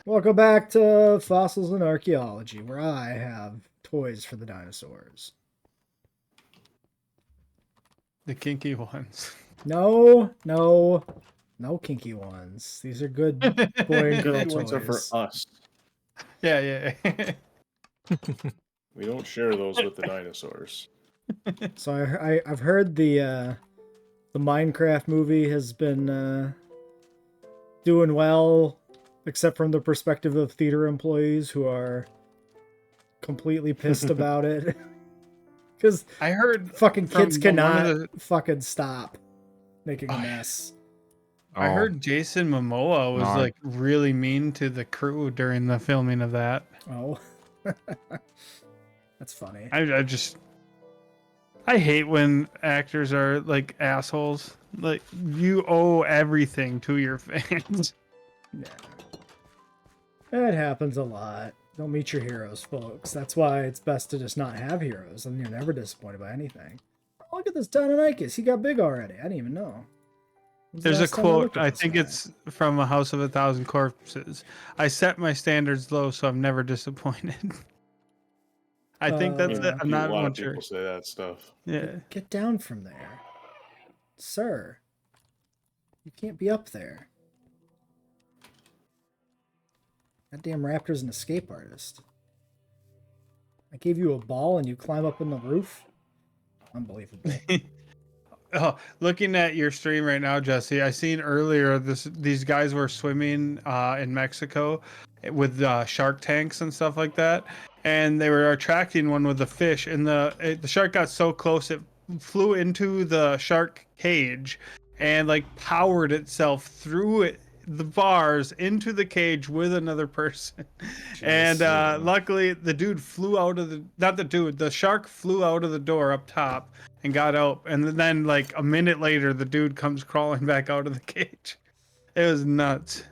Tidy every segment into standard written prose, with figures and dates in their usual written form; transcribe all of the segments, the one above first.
Welcome back to Fossils and Archaeology, where I have toys for the dinosaurs. The kinky ones. No kinky ones. These are good boy and girl Kinky ones are for toys. us. Yeah. We don't share those with the dinosaurs. So I've heard the Minecraft movie has been doing well, except from the perspective of theater employees who are completely pissed about it. Because I heard fucking kids from one cannot of the- fucking stop making a mess. I heard Jason Momoa was like really mean to the crew during the filming of that. Oh. That's funny. I hate when actors are like assholes. Like, you owe everything to your fans. Yeah. It happens a lot. Don't meet your heroes, folks. That's why it's best to just not have heroes, and you're never disappointed by anything. Oh, look at this Deinonychus. He got big already. I didn't even know. There's a quote, I think it's from A House of a Thousand Corpses. I set my standards low, so I'm never disappointed. I think that's it. I'm not a lot of sure. people say that stuff. Yeah. Get down from there. Sir. You can't be up there. That damn raptor's an escape artist. I gave you a ball and you climb up in the roof? Unbelievable. Oh, looking at your stream right now, Jesse, I seen earlier these guys were swimming in Mexico with shark tanks and stuff like that, and they were attracting one with a fish, and the shark got so close it flew into the shark cage and like powered itself through the bars into the cage with another person. And luckily the dude flew out of the shark flew out of the door up top and got out, and then like a minute later the dude comes crawling back out of the cage. It was nuts.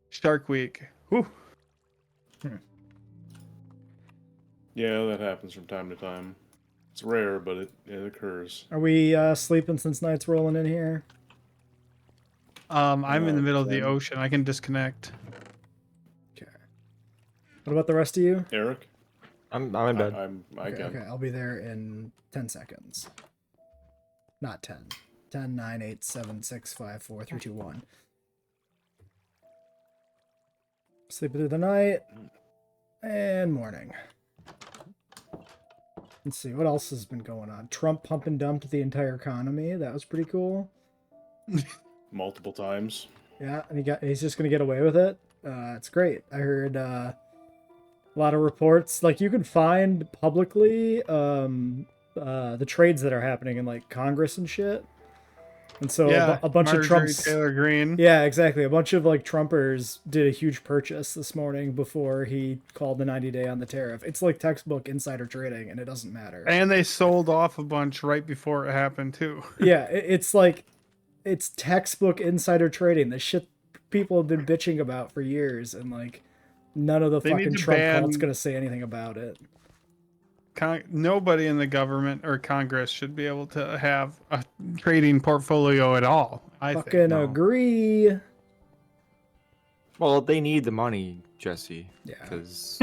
Shark Week. Whew. Yeah, that happens from time to time. It's rare, but it occurs. Are we sleeping since night's rolling in here? I'm in the middle of the ocean. I can disconnect. Okay. What about the rest of you? Eric? I'm in bed. Okay, I'll be there in 10 seconds. Not 10. 10, 9, 8, 7, 6, 5, 4, 3, 2, 1. Sleep through the night. And morning. Let's see, what else has been going on? Trump pump and dumped the entire economy. That was pretty cool. Multiple times. Yeah, and he's just going to get away with it. It's great. I heard a lot of reports. Like, you can find publicly the trades that are happening in, like, Congress and shit. And so a bunch of Trump's... Taylor Green. Yeah, exactly. A bunch of, like, Trumpers did a huge purchase this morning before he called the 90-day on the tariff. It's like textbook insider trading, and it doesn't matter. And they sold off a bunch right before it happened, too. Yeah, it's like... It's textbook insider trading. The shit people have been bitching about for years, and, like, none of the fucking Trump cult's gonna say anything about it. Nobody in the government or Congress should be able to have a trading portfolio at all. I fucking agree. Well, they need the money, Jesse. Yeah. Because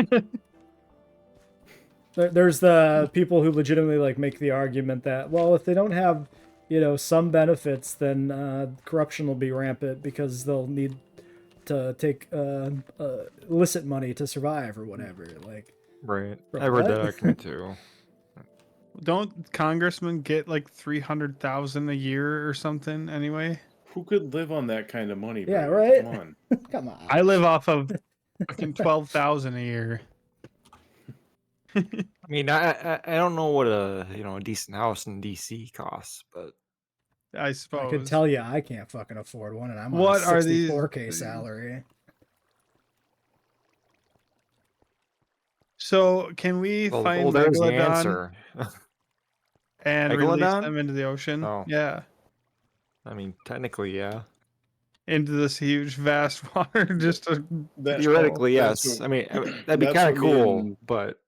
there's the people who legitimately like make the argument that, well, if they don't have, you know, some benefits, then corruption will be rampant because they'll need to take illicit money to survive or whatever. Like, right. I read that argument too. Don't congressmen get like $300,000 a year or something anyway? Who could live on that kind of money? Yeah, bro? right. Come on. Come on. I live off of fucking $12,000 a year. I mean, I don't know what a decent house in DC costs, but I suppose I could tell you I can't fucking afford one, and I'm on what a 64K salary. So can we find there's the Megalodon answer. and release them into the ocean? Oh. Yeah. I mean, technically, yeah. Into this huge, vast water, just theoretically, yes. I mean, that'd be kind of cool, but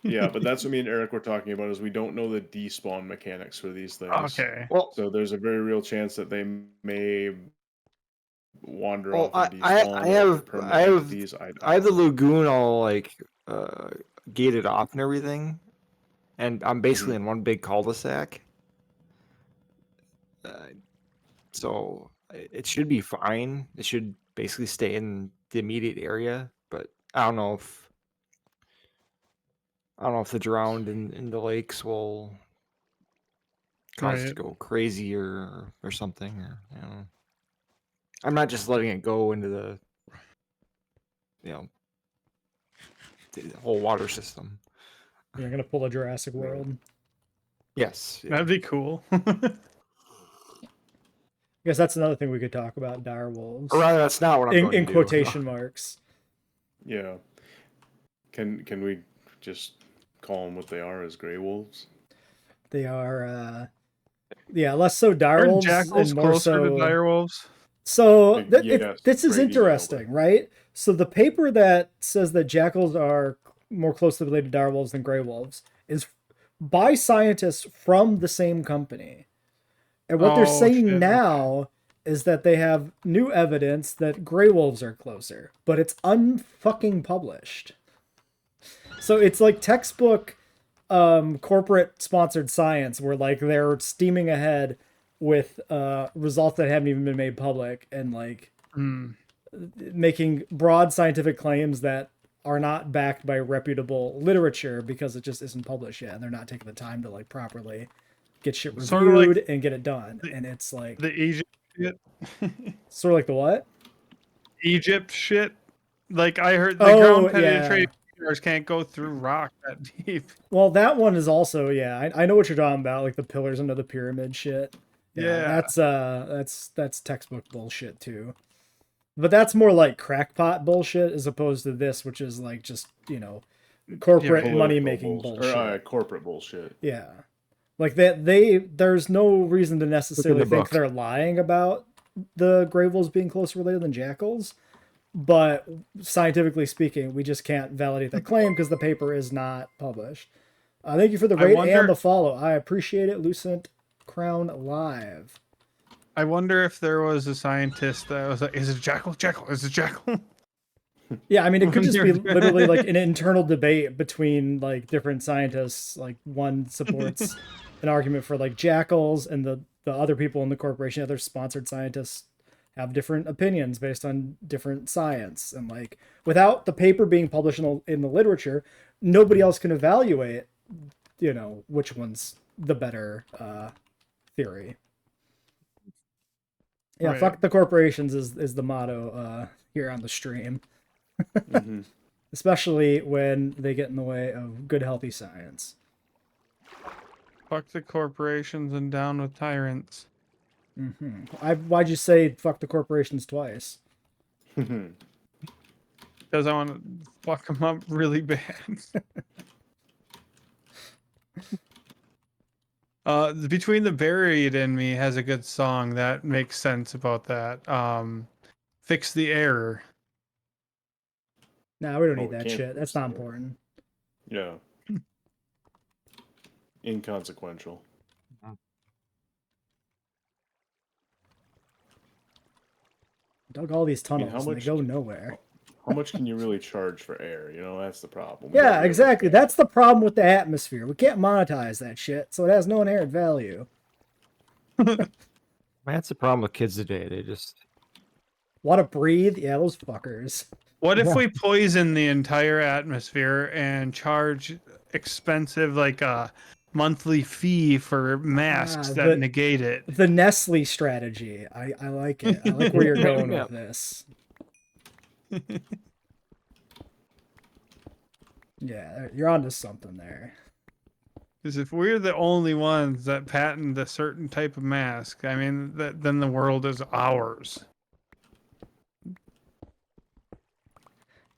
yeah, but that's what me and Eric were talking about. Is we don't know the despawn mechanics for these things. Okay. Well, so there's a very real chance that they may wander Well, off and I despawn. have entities. I have the lagoon all like gated off and everything, and I'm basically in one big cul-de-sac. So it should be fine. It should basically stay in the immediate area, but I don't know if the drowned in the lakes will cause it to Right. go crazy or something. Or, I don't know. I'm not just letting it go into the the whole water system. You're gonna pull a Jurassic World. Yes. Yeah. That'd be cool. I guess that's another thing we could talk about, direwolves. Or rather, that's not what I'm going In to quotation marks. Yeah. Can we just call them what they are as gray wolves? They are, less so Aren't direwolves jackals and more closer so. to direwolves? So Yes, this is great deal, interesting, but- right? So the paper that says that jackals are more closely related to direwolves than gray wolves is by scientists from the same company. And what they're Oh, saying shit. now is that they have new evidence that gray wolves are closer, but it's unfucking published. So it's like textbook corporate sponsored science where like they're steaming ahead with results that haven't even been made public and like making broad scientific claims that are not backed by reputable literature because it just isn't published yet and they're not taking the time to like properly get shit reviewed Sort of like and get it done. And it's like The Egypt shit. sort of like the what? Egypt shit. Like I heard the Oh, ground yeah. penetrators can't go through rock that deep. Well, that one is also, yeah, I know what you're talking about, like the pillars under the pyramid shit. Yeah. That's textbook bullshit too. But that's more like crackpot bullshit as opposed to this, which is like just, corporate Yeah, money Political making bullshit. Or corporate bullshit. Yeah. Like there's no reason to necessarily think book. they're lying about the gray wolves being closer related than jackals. But scientifically speaking, we just can't validate that claim because the paper is not published. Thank you for the I rate wonder- and the follow. I appreciate it, Lucent Crown Live. I wonder if there was a scientist that was like, "Is it a jackal? Jackal? Is it a jackal?" Yeah, I mean, it could just be Wonder- literally like an internal debate between like different scientists. Like one supports an argument for like jackals, and the other people in the corporation, other sponsored scientists, have different opinions based on different science. And like without the paper being published in the literature, nobody else can evaluate, which one's the better theory. Yeah, Right. fuck the corporations is the motto here on the stream. Mm-hmm. Especially when they get in the way of good, healthy science. Fuck the corporations and down with tyrants. Why'd you say fuck the corporations twice? Because I want to fuck them up really bad. Between the Buried and Me has a good song that makes sense about that. Fix the Error. No, we don't Oh, need we that can't shit. That's fix not that. important. Yeah. Inconsequential. Dug all these I mean, tunnels how and they much- go nowhere. How much can you really charge for air? That's the problem. Yeah, exactly. That's the problem with the atmosphere. We can't monetize that shit, so it has no inherent value. That's the problem with kids today. They just Want to breathe? Yeah, those fuckers. What if we poison the entire atmosphere and charge expensive, like a monthly fee for masks that negate it? The Nestle strategy. I like it. I like where you're going Yeah. with this. Yeah, you're onto something there. Because if we're the only ones that patent a certain type of mask, I mean, then the world is ours.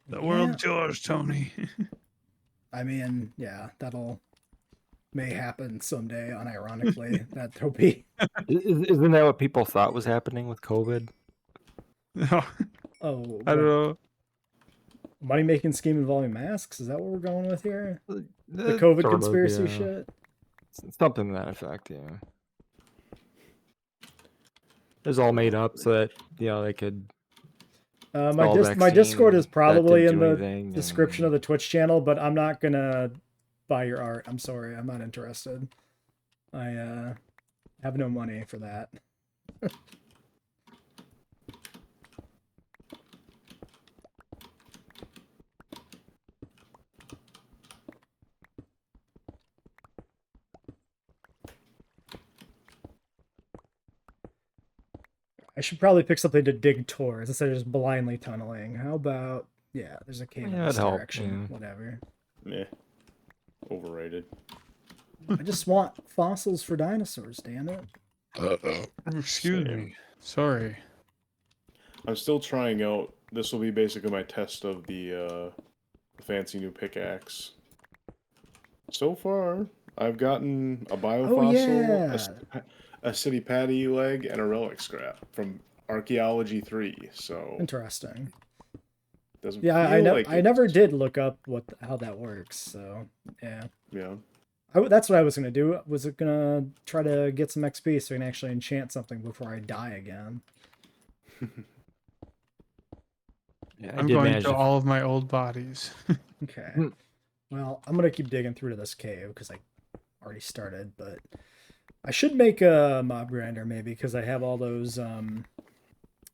The world's yours, Tony. I mean, yeah, that'll may happen someday, unironically. That there'll be. isn't that what people thought was happening with COVID? No, Oh, I don't know. money making scheme involving masks? Is that what we're going with here? The The COVID conspiracy shit? Something to that effect, yeah. It was all made up so that they could My install my Discord vaccine is that probably didn't in do the anything, description of and the Twitch channel, but I'm not gonna buy your art. I'm sorry, I'm not interested. I have no money for that. I should probably pick something to dig towards instead of just blindly tunneling. How about, yeah, there's a cave in Yeah, this that'd help, direction. yeah. Whatever. Meh. Overrated. I just want fossils for dinosaurs, damn it. Excuse Same. me. Sorry. I'm still trying out. This will be basically my test of the fancy new pickaxe. So far, I've gotten a Oh, biofossil, yeah. a city patty leg, and a relic scrap from Archaeology 3. So Interesting. doesn't Yeah, feel like I never it's- did look up how that works, so yeah. Yeah. That's what I was gonna do. Was it gonna try to get some XP so I can actually enchant something before I die again? yeah, I I'm did going manage to to. all of my old bodies. Okay. Hmm. Well, I'm gonna keep digging through to this cave because I already started, but I should make a mob grinder maybe because I have all those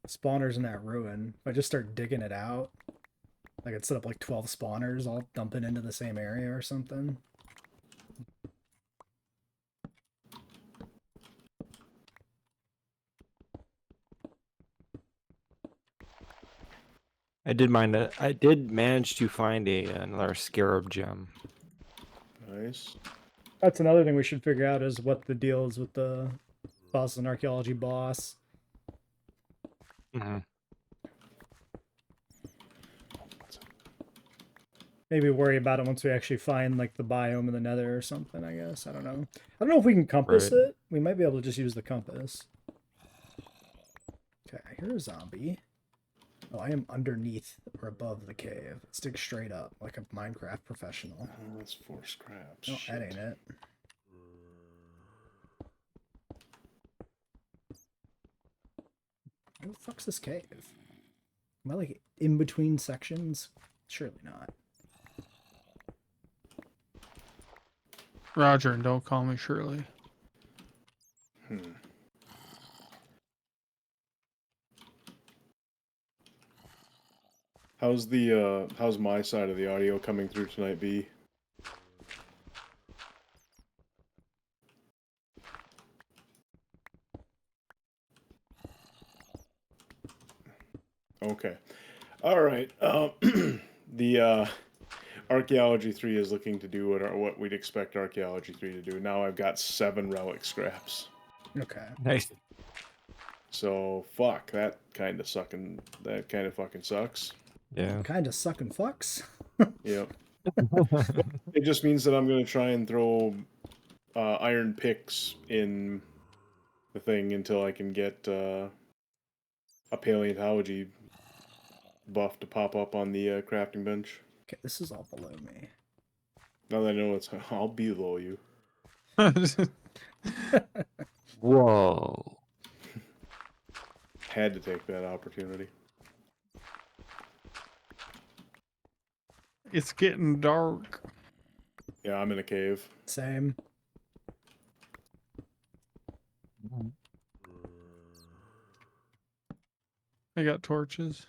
spawners in that ruin. If I just start digging it out, I could set up like 12 spawners, all dump it into the same area or something. I did mind it. I did manage to find another scarab gem. Nice. That's another thing we should figure out is what the deal is with the fossil and archaeology boss. Mm-hmm. Maybe worry about it once we actually find like the biome in the nether or something, I guess. I don't know. I don't know if we can compass Right. it. We might be able to just use the compass. Okay, here's a zombie. Oh, I am underneath or above the cave. Let's dig straight up like a Minecraft professional. Oh, that's 4 scraps. No, Shit. that ain't it. Where the fuck's this cave? Am I like in between sections? Surely not. Roger, and don't call me Shirley. How's my side of the audio coming through tonight, B? Okay. All right. The Archaeology 3 is looking to do what we'd expect Archaeology 3 to do. Now I've got 7 relic scraps. Okay. Nice. So fuck, that kind of fucking sucks. Yeah. Kind of sucking fucks. Yep. It just means that I'm gonna try and throw iron picks in the thing until I can get a paleontology buff to pop up on the crafting bench. Okay, this is all below me. Now that I know it's, I'll below you. Whoa. Had to take that opportunity. It's getting dark. Yeah, I'm in a cave. Same. I got torches.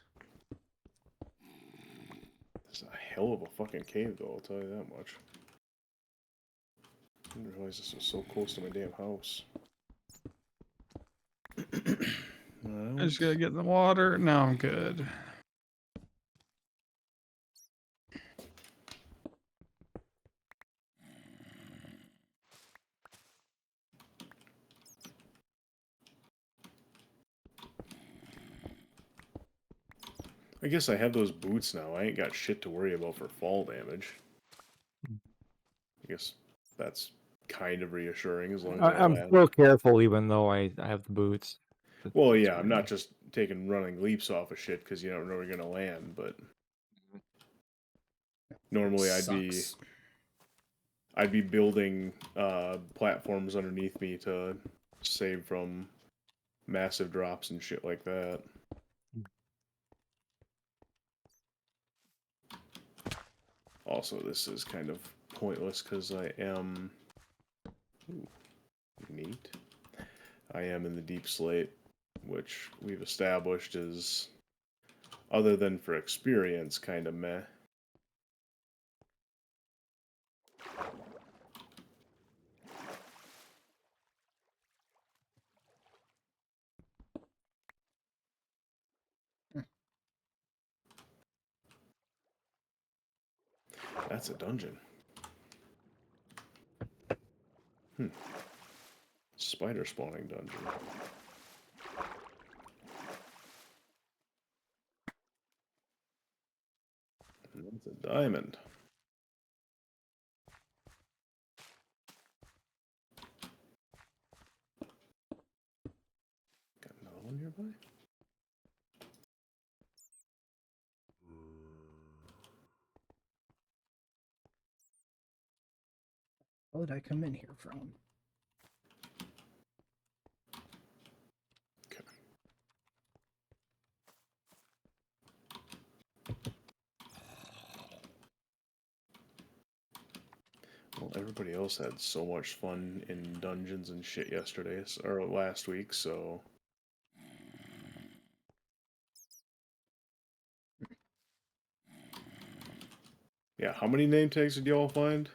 It's a hell of a fucking cave, though, I'll tell you that much. I didn't realize this was so close to my damn house. I just gotta get in the water. Now I'm good. I guess I have those boots now. I ain't got shit to worry about for fall damage. I guess that's kind of reassuring as long as I I'm land. still careful, even though I have the boots. Well, yeah, I'm not just taking running leaps off of shit because you don't know where you're gonna land, but normally Sucks. I'd be building platforms underneath me to save from massive drops and shit like that. Also, this is kind of pointless because I am... Ooh, neat. I am in the deep slate, which we've established is, other than for experience, kind of meh. That's a dungeon. Spider spawning dungeon. And that's a diamond. Got another one nearby? Where did I come in here from? Okay. Well, everybody else had so much fun in dungeons and shit yesterday, or last week, so... Yeah, how many name tags did y'all find?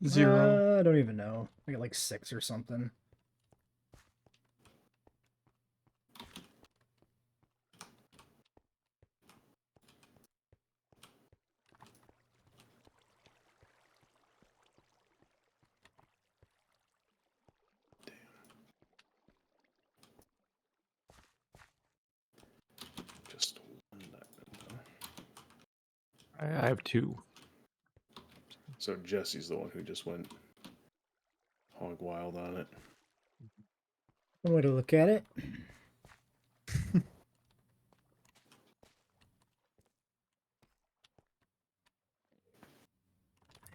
0. I don't even know. I got like 6 or something. Just one diamond, huh? I have 2. So Jesse's the one who just went hog wild on it. One way to look at it.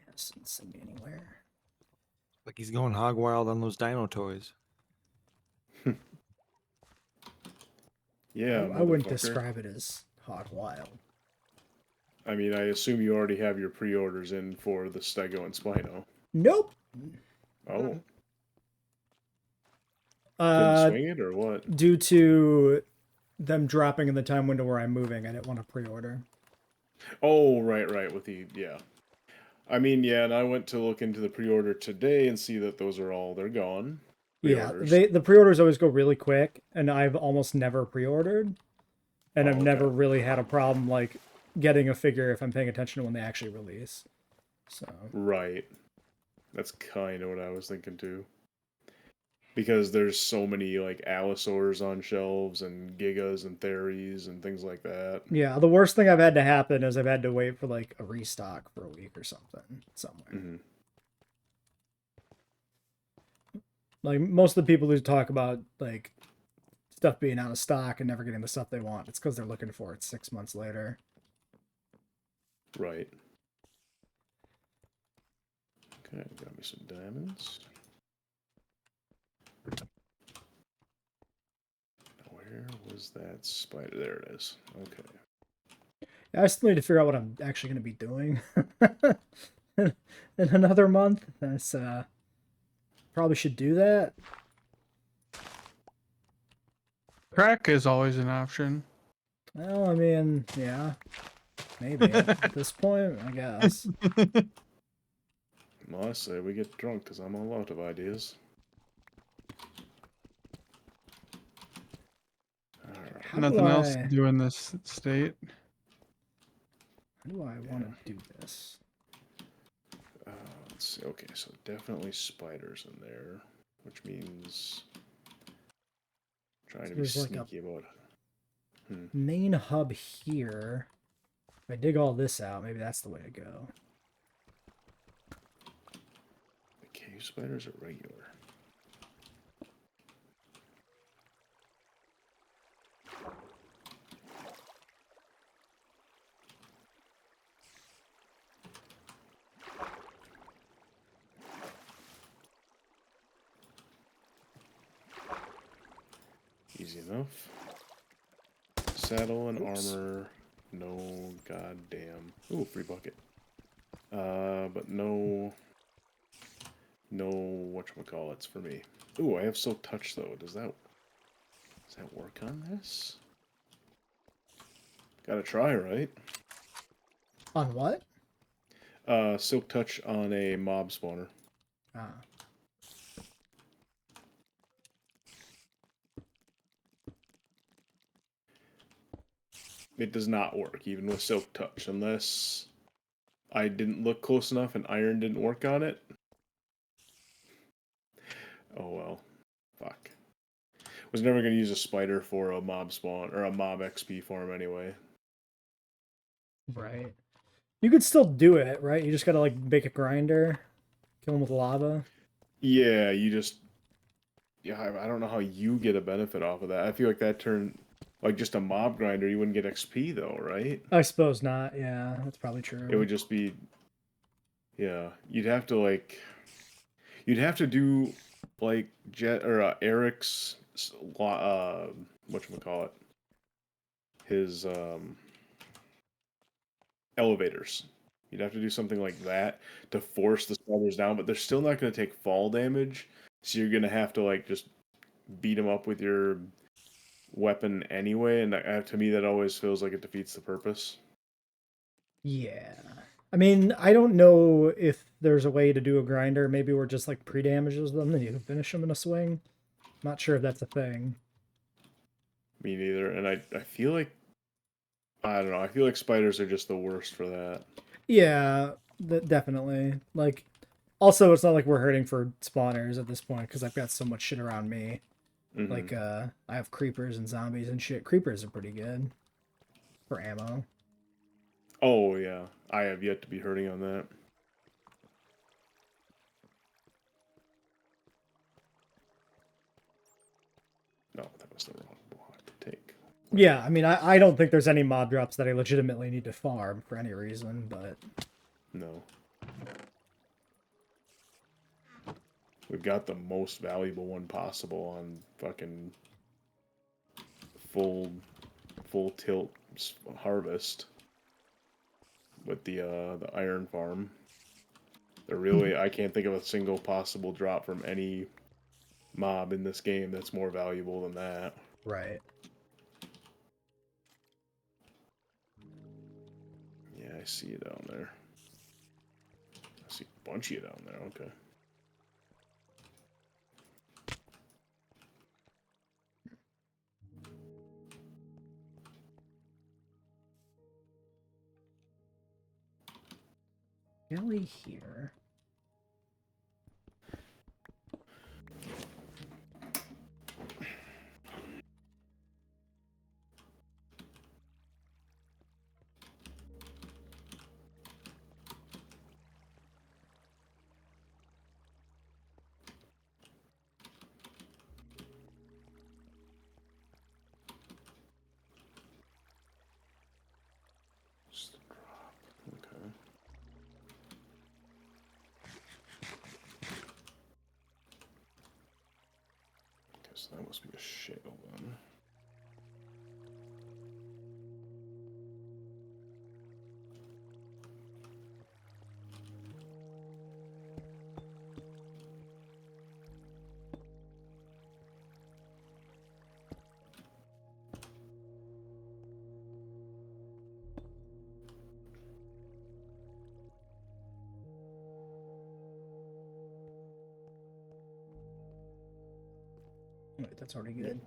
This doesn't send me anywhere. Like he's going hog wild on those dino toys. Yeah, I wouldn't motherfucker. describe it as hog wild. I mean, I assume you already have your pre-orders in for the Stego and Spino. Nope. Oh. Couldn't swing it or what? Due to them dropping in the time window where I'm moving, I didn't want to pre-order. Oh, right, with the, yeah. I mean, yeah, and I went to look into the pre-order today and see that those are all, they're gone. Yeah, Pre-orders. the pre-orders always go really quick, and I've almost never pre-ordered. And I've okay. never really had a problem, like, getting a figure if I'm paying attention to when they actually release. So. Right. That's kind of what I was thinking too. Because there's so many like Allosaurs on shelves and Gigas and Theries and things like that. Yeah, the worst thing I've had to happen is I've had to wait for like a restock for a week or something somewhere. Mm-hmm. Like most of the people who talk about like stuff being out of stock and never getting the stuff they want, it's because they're looking for it 6 months later. Right. Okay, got me some diamonds. Where was that spider? There it is. Okay. I still need to figure out what I'm actually going to be doing in another month. That's probably should do that. Crack is always an option. Well, I mean, yeah, maybe at this point, I guess. Well, I say we get drunk because I'm all out of ideas. Alright. How Nothing do else to do in this state. How do I want to do this? Let's see. Okay, so definitely spiders in there, which means trying to be There's like a sneaky about. main hub here. If I dig all this out, maybe that's the way to go. The cave spiders are regular. Easy enough. Saddle and Oops. armor. No goddamn. Ooh, free bucket. But no whatchamacallits for me. Ooh, I have Silk Touch though. Does that work on this? Gotta try, right? On what? Silk Touch on a mob spawner. Ah. It does not work, even with Silk Touch, unless I didn't look close enough and iron didn't work on it. Oh well. Fuck. Was never going to use a spider for a mob spawn, or a mob XP farm anyway. Right. You could still do it, right? You just gotta like make a grinder, kill him with lava. Yeah, you just... Yeah, I don't know how you get a benefit off of that. I feel like that turned... Like, just a mob grinder, you wouldn't get XP, though, right? I suppose not. Yeah, that's probably true. It would just be... Yeah, you'd have to, like... You'd have to do, like, Eric's... whatchamacallit? His, elevators. You'd have to do something like that to force the spiders down, but they're still not going to take fall damage, so you're going to have to, like, just beat them up with your weapon anyway, and to me that always feels like it defeats the purpose. Yeah. I mean, I don't know if there's a way to do a grinder. Maybe we're just like pre-damages them, then you can finish them in a swing. Not sure if that's a thing. Me neither, and I feel like... I don't know, I feel like spiders are just the worst for that. Yeah, definitely. Like, also, it's not like we're hurting for spawners at this point because I've got so much shit around me. Mm-hmm. Like, I have creepers and zombies and shit. Creepers are pretty good for ammo. Oh, yeah. I have yet to be hurting on that. No, that was the wrong block to take. Yeah, I mean, I don't think there's any mob drops that I legitimately need to farm for any reason, but... No. We've got the most valuable one possible on fucking full tilt harvest with the iron farm. They're really... I can't think of a single possible drop from any mob in this game that's more valuable than that. Right. Yeah, I see you down there. I see a bunch of you down there, okay. Really here. Just a drop. Okay. Guess that must be a shale then. Wait, that's already good.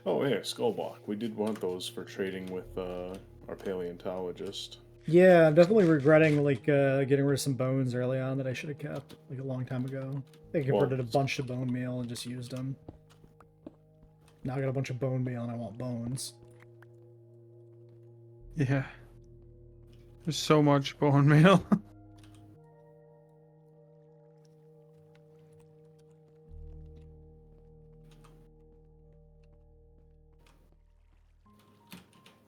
Oh yeah, skull block. We did want those for trading with our paleontologist. Yeah, I'm definitely regretting like getting rid of some bones early on that I should have kept like a long time ago. I converted a bunch of bone meal and just used them. Now I got a bunch of bone meal and I want bones. Yeah. There's so much bone meal.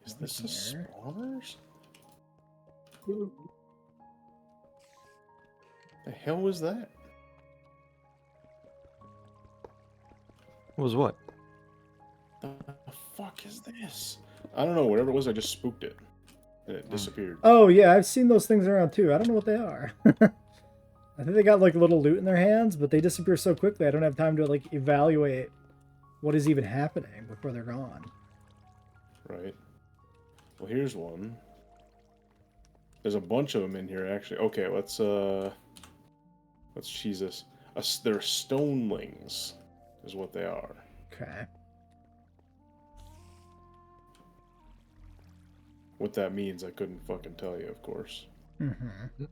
Is this the Here. spawners? The hell was that? What was what? The fuck is this? I don't know. Whatever it was, I just spooked it, and it disappeared. Oh yeah, I've seen those things around too. I don't know what they are. I think they got like a little loot in their hands, but they disappear so quickly I don't have time to like evaluate what is even happening before they're gone. Right. Well, here's one. There's a bunch of them in here, actually. Okay, let's cheese this. They're stonelings, is what they are. Okay. What that means, I couldn't fucking tell you, of course. Mm-hmm.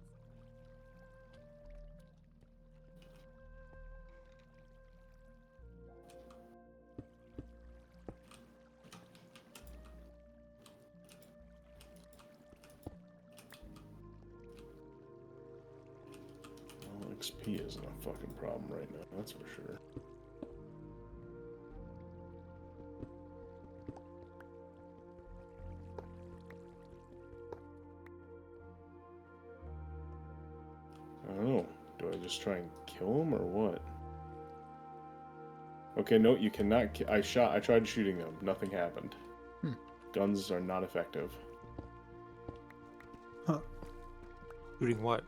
Well, XP isn't a fucking problem right now, that's for sure. I don't know. Do I just try and kill him or what? Okay, no, you cannot. I tried shooting them. Nothing happened. Hmm. Guns are not effective. Shooting what?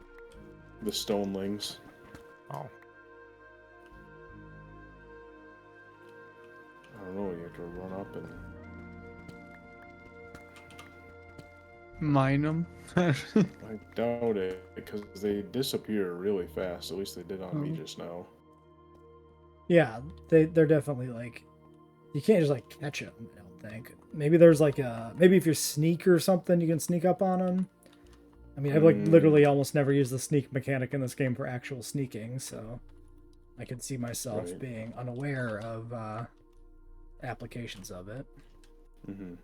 The stonelings. Oh. I don't know. You have to run up and. Mine them. I doubt it because they disappear really fast. At least they did on me Oh. just now. Yeah, they're definitely like, you can't just like catch them. I don't think. Maybe there's like maybe if you're sneak or something, you can sneak up on them. I mean, I've like literally almost never used the sneak mechanic in this game for actual sneaking, so I could see myself Right. being unaware of applications of it. Mm-hmm.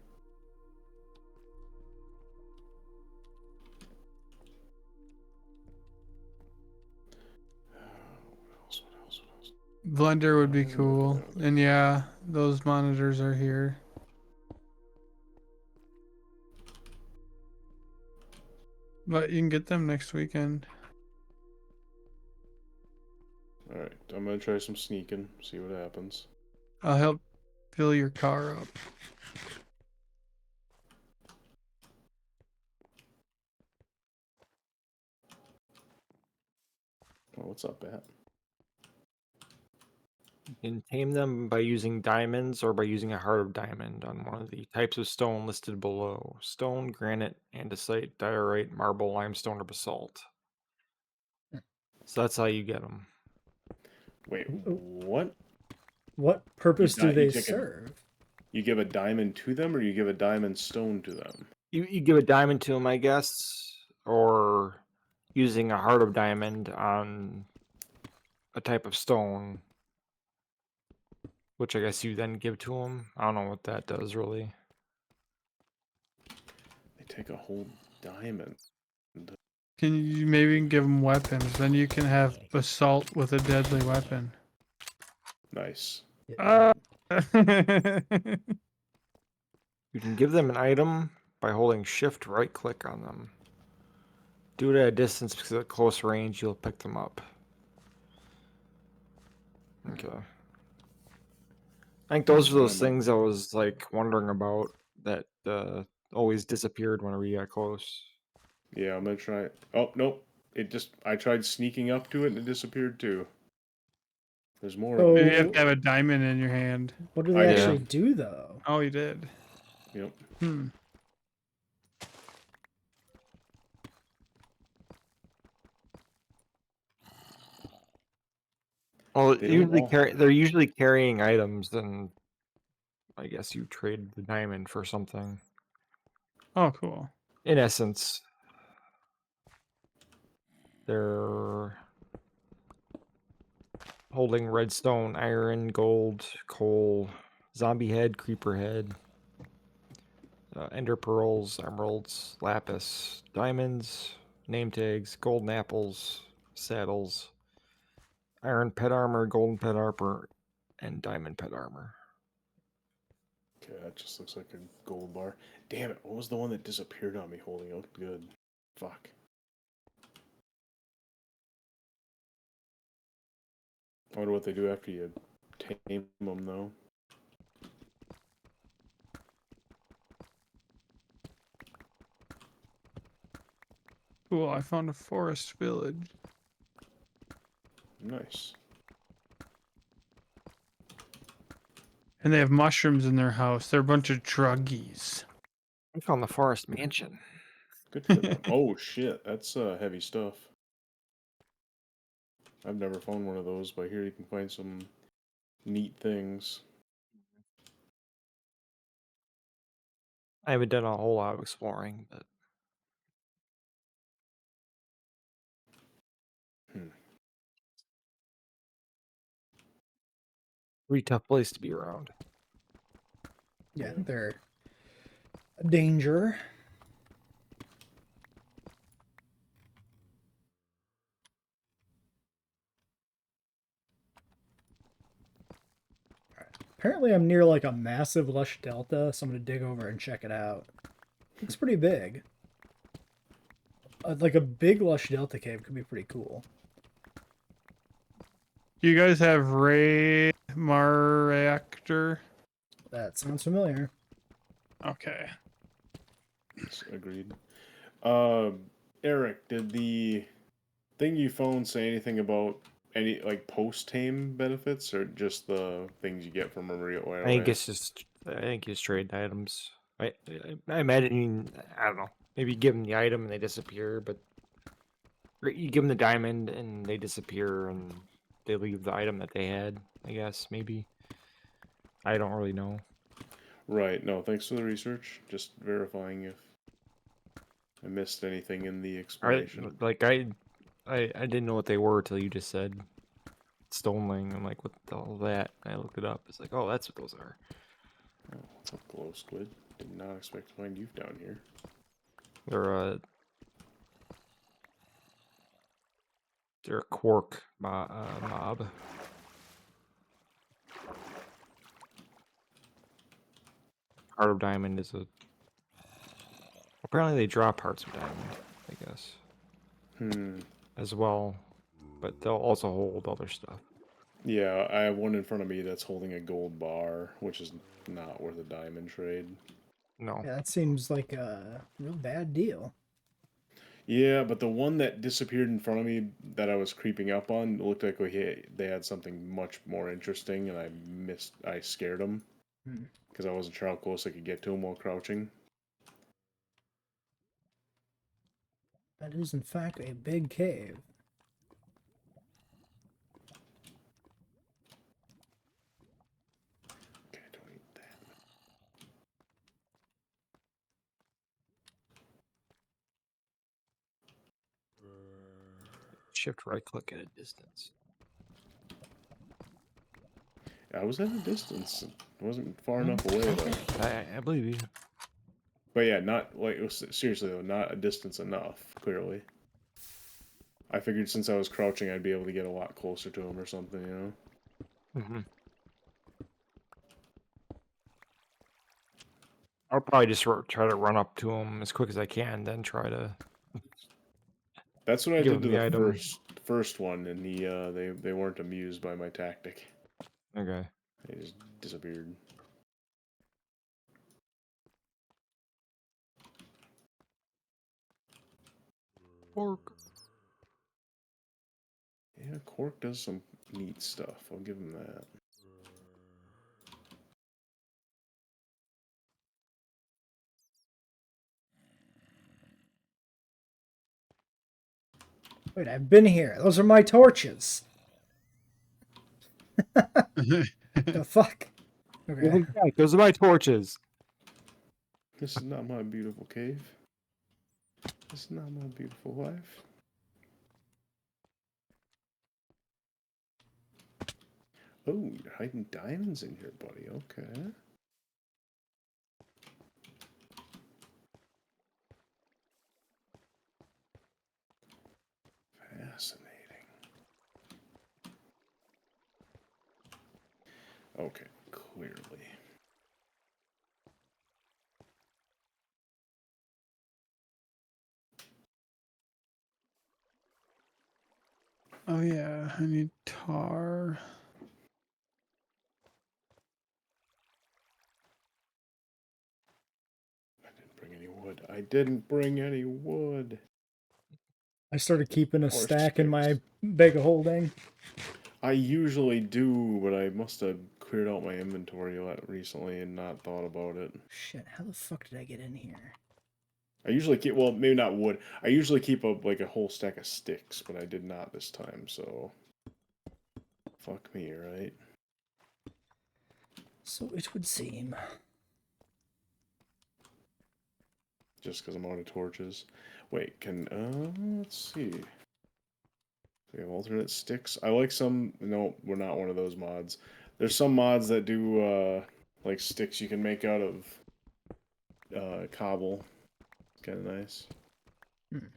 What else? Blender would be cool. And yeah, those monitors are here. But you can get them next weekend. Alright, I'm gonna try some sneaking, see what happens. I'll help fill your car up. Oh, what's up, Bat? You can tame them by using diamonds or by using a heart of diamond on one of the types of stone listed below. Stone, granite, andesite, diorite, marble, limestone, or basalt. So that's how you get them. Wait, what? What purpose do they take serve? You give a diamond to them, or you give a diamond stone to them? You give a diamond to them, I guess, or using a heart of diamond on a type of stone, which I guess you then give to them. I don't know what that does really. They take a whole diamond. Can you maybe give them weapons? Then you can have assault with a deadly weapon. Nice. Ah! You can give them an item by holding shift right click on them. Do it at a distance because at close range you'll pick them up. Okay. I think those are those things I was like wondering about that always disappeared whenever you got close. Yeah, I'm gonna try it. Oh, nope. I tried sneaking up to it and it disappeared too. There's more of So, You them. have to have a diamond in your hand. what do they I actually did. do though? Oh, you did. Yep. Hmm. Well, They don't all have they're usually carrying items, and I guess you trade the diamond for something. Oh, cool. In essence, they're holding redstone, iron, gold, coal, zombie head, creeper head, ender pearls, emeralds, lapis, diamonds, name tags, golden apples, saddles, iron pet armor, golden pet armor, and diamond pet armor. Okay, that just looks like a gold bar. Damn it, what was the one that disappeared on me holding out? Good. Fuck. I wonder what they do after you tame them, though. Cool, I found a forest village. Nice. And they have mushrooms in their house. They're a bunch of druggies. We found the forest mansion. Good for them. Oh shit, that's heavy stuff. I've never found one of those, but here you can find some neat things. I haven't done a whole lot of exploring, but Hmm. pretty tough place to be around. Yeah, Yeah. they're a danger. Apparently I'm near like a massive lush delta, so I'm gonna dig over and check it out. It's pretty big. Like a big lush delta cave could be pretty cool. Do you guys have Ray Reactor? That sounds familiar. Okay. Agreed. Eric, did the thing you found say anything about any like post-tame benefits, or just the things you get from a real I think it's just trade items. I imagine, I don't know, maybe you give them the item and they disappear, but or you give them the diamond and they disappear and they leave the item that they had. I guess maybe. I don't really know. Right. No, thanks for the research. Just verifying if I missed anything in the explanation. I didn't know what they were till you just said stoneling. I'm like, what the hell is that? And I looked it up. It's like, oh, that's what those are. Oh, what's up, glow squid? Did not expect to find you down here. They're a Quark mob. Heart of Diamond is a. Apparently, they drop hearts of diamond. I guess Hmm. as well, but they'll also hold other stuff. Yeah, I have one in front of me that's holding a gold bar, which is not worth a diamond trade. No. Yeah, that seems like a real bad deal. Yeah, but the one that disappeared in front of me that I was creeping up on looked like they had something much more interesting, and I scared them Hmm. because I wasn't sure how close I could get to him while crouching. That is, in fact, a big cave. Okay, don't eat that. Shift right click at a distance. I was at a distance. It wasn't far Hmm. enough away though. I believe you. But yeah, not like seriously though, not a distance enough. Clearly, I figured since I was crouching, I'd be able to get a lot closer to him or something. You know. Mm-hmm. I'll probably just try to run up to him as quick as I can, then try to That's what I give did him to the the item. first one, and they weren't amused by my tactic. Okay. They just disappeared. Quark. Yeah, Quark does some neat stuff. I'll give him that. Wait, I've been here. Those are my torches. The fuck? Okay. Those are my torches. This is not my beautiful cave. This is not my beautiful life. Oh, you're hiding diamonds in here, buddy. Okay. Fascinating. Okay, clearly. Oh yeah, I need tar. I didn't bring any wood. I didn't bring any wood. I started keeping a Torch stack in my sticks. bag of holding. I usually do, but I must have cleared out my inventory recently and not thought about it. Shit, how the fuck did I get in here? I usually keep, well, maybe not wood. I usually keep like a whole stack of sticks, but I did not this time, so fuck me, right? So it would seem. Just because I'm out of torches. Wait, let's see. We have alternate sticks. I like some, no, we're not one of those mods. There's some mods that do, like sticks you can make out of, cobble. It's kind of nice. Hmm.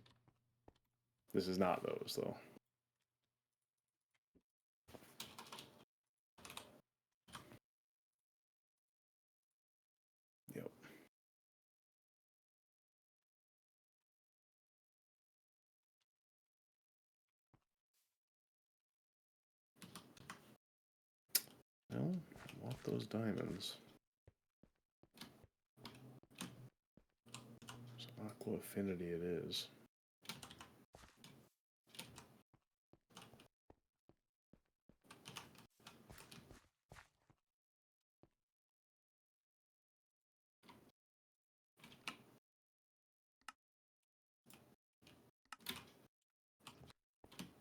This is not those, though. Yep. Well, I want those diamonds. So aqua affinity it is.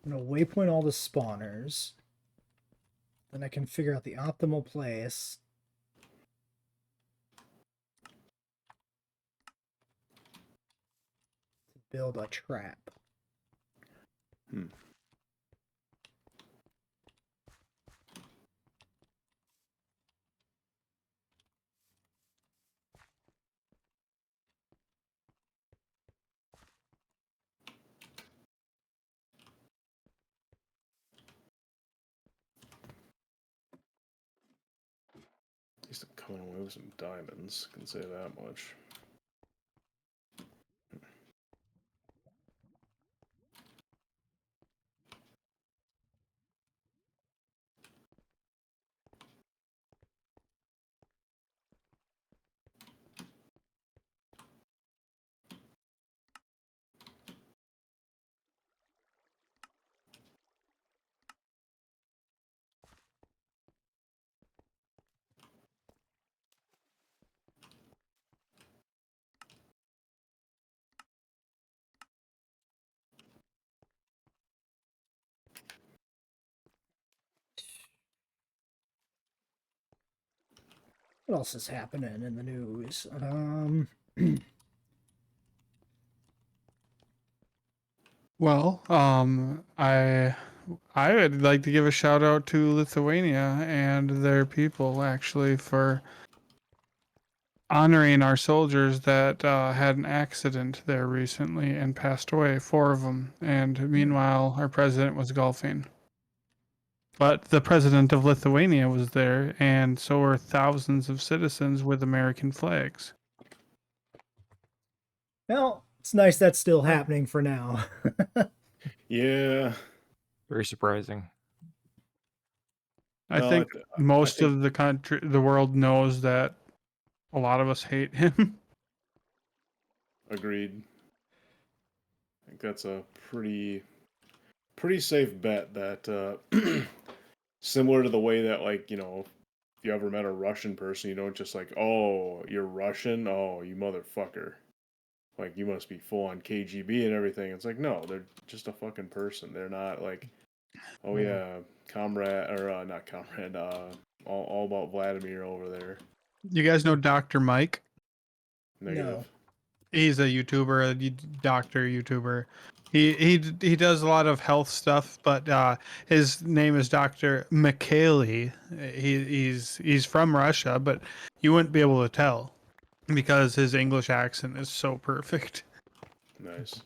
I'm gonna waypoint all the spawners. Then I can figure out the optimal place. To build a trap. Hmm. At least I'm coming away with some diamonds, can say that much. What else is happening in the news? Well, I would like to give a shout out to Lithuania and their people actually for honoring our soldiers that had an accident there recently and passed away, 4 of them. And meanwhile, our president was golfing. But the president of Lithuania was there, and so were thousands of citizens with American flags. Well, it's nice that's still happening for now. Yeah. Very surprising. I No, think I most think of the world knows that a lot of us hate him. agreed. I think that's a pretty safe bet that similar to the way that, like, you know, if you ever met a Russian person, you don't just like, oh, you're Russian, oh, you motherfucker, like you must be full on KGB and everything. It's like, no, they're just a fucking person. They're not like, oh yeah, comrade, or not comrade, all about Vladimir over there. You guys know Dr. Mike? Negative. No. He's a YouTuber, doctor YouTuber. He does a lot of health stuff, but his name is Dr. Mikhaili. He's from Russia, but you wouldn't be able to tell because his English accent is so perfect. Nice.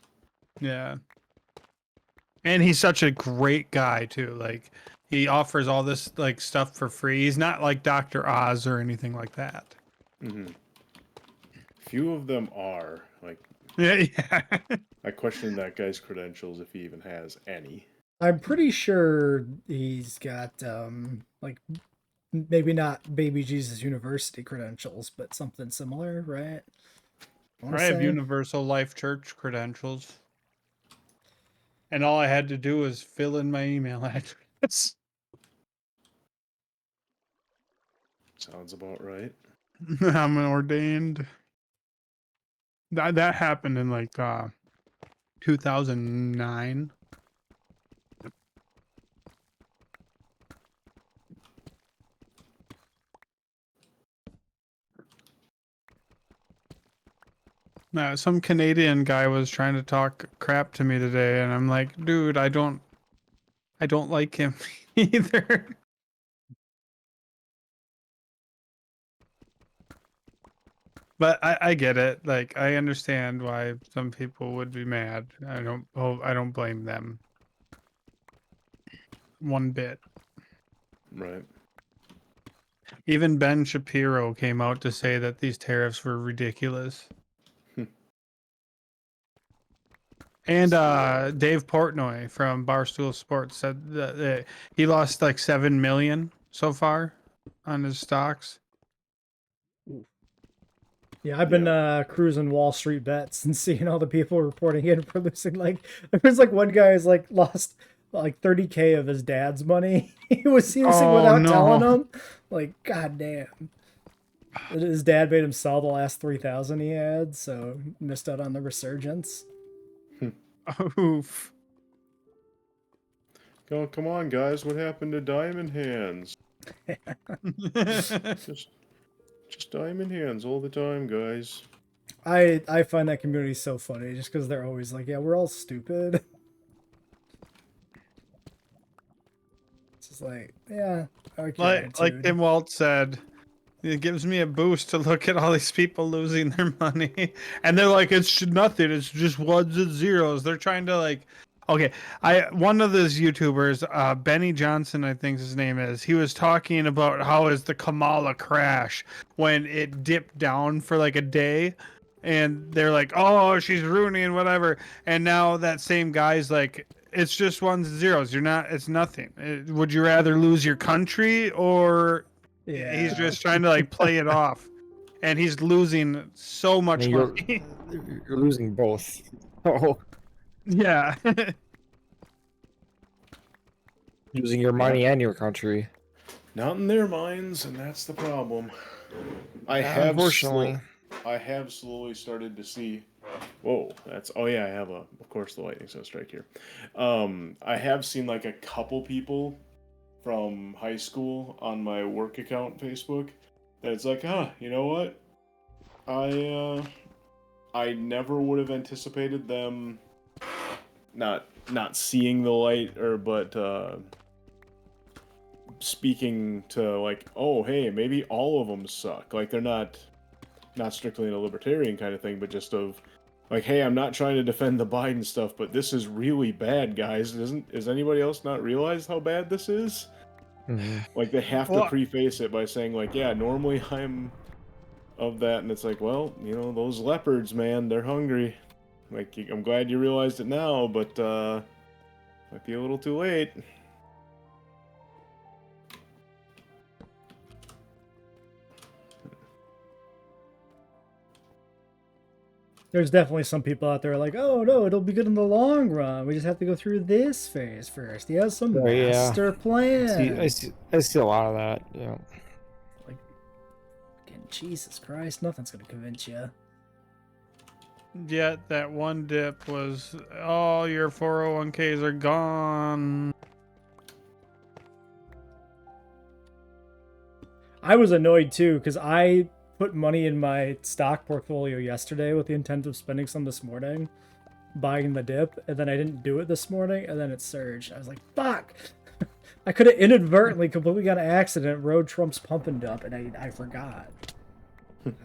Yeah. And he's such a great guy too. Like he offers all this like stuff for free. He's not like Dr. Oz or anything like that. Mm-hmm. Few of them are like. Yeah. I question that guy's credentials if he even has any. I'm pretty sure he's got like maybe not Baby Jesus University credentials, but something similar, right? I want I to have say. Universal Life Church credentials. and all I had to do was fill in my email address. Sounds about right. I'm ordained. That happened in like 2009. Some Canadian guy was trying to talk crap to me today, and I'm like, dude, I don't like him either. But I get it. Like, I understand why some people would be mad. I don't blame them one bit. Right. Even Ben Shapiro came out to say that these tariffs were ridiculous. And Dave Portnoy from Barstool Sports said that he lost like 7 million so far on his stocks. Yeah, I've been cruising Wall Street bets and seeing all the people reporting in for losing. Like, there's like one guy who's like lost like 30K of his dad's money. he was using without telling him. Like, goddamn. His dad made him sell the last 3,000 he had, so he missed out on the resurgence. Oof. Oh, come on, guys. What happened to Diamond Hands? Just Diamond Hands all the time, guys. I find that community so funny just because they're always like, yeah, we're all stupid. It's just like, yeah, like Tim Walt said, it gives me a boost to look at all these people losing their money, and they're like, it's nothing. It's just ones and zeros. They're trying to like, okay, one of those YouTubers, Benny Johnson, I think his name is. He was talking about how is the Kamala crash when it dipped down for like a day. And they're like, oh, she's ruining whatever. And now that same guy's like, it's just ones and zeros. It's nothing. Would you rather lose your country or he's just trying to like play it off? And he's losing so much money. You're losing both. Oh, Yeah. losing your money and your country. Not in their minds, and that's the problem. Unfortunately. I have slowly started to see. Whoa, that's. Oh yeah, I have of course, the lightning so strike here. I have seen like a couple people from high school on my work account Facebook. That it's like, you know what? I never would have anticipated them not seeing the light, but speaking to like, oh hey, maybe all of them suck. Like they're not strictly in a libertarian kind of thing, but just of like, hey, I'm not trying to defend the Biden stuff, but this is really bad, guys. Does anybody else not realize how bad this is? Mm-hmm. Like they have to preface it by saying like, yeah, normally I'm of that, and it's like, well, you know, those leopards, man, they're hungry. Like, I'm glad you realized it now, but might be a little too late. There's definitely some people out there like, oh no, it'll be good in the long run. We just have to go through this phase first. He has some master plan. I see a lot of that. Yeah. Like, again, Jesus Christ, nothing's gonna convince you. Yet that one dip was, all your 401ks are gone. I was annoyed too because I put money in my stock portfolio yesterday with the intent of spending some this morning, buying the dip, and then I didn't do it this morning, and then it surged. I was like, fuck! I could have inadvertently, completely on accident, rode Trump's pump and dump, and I forgot. It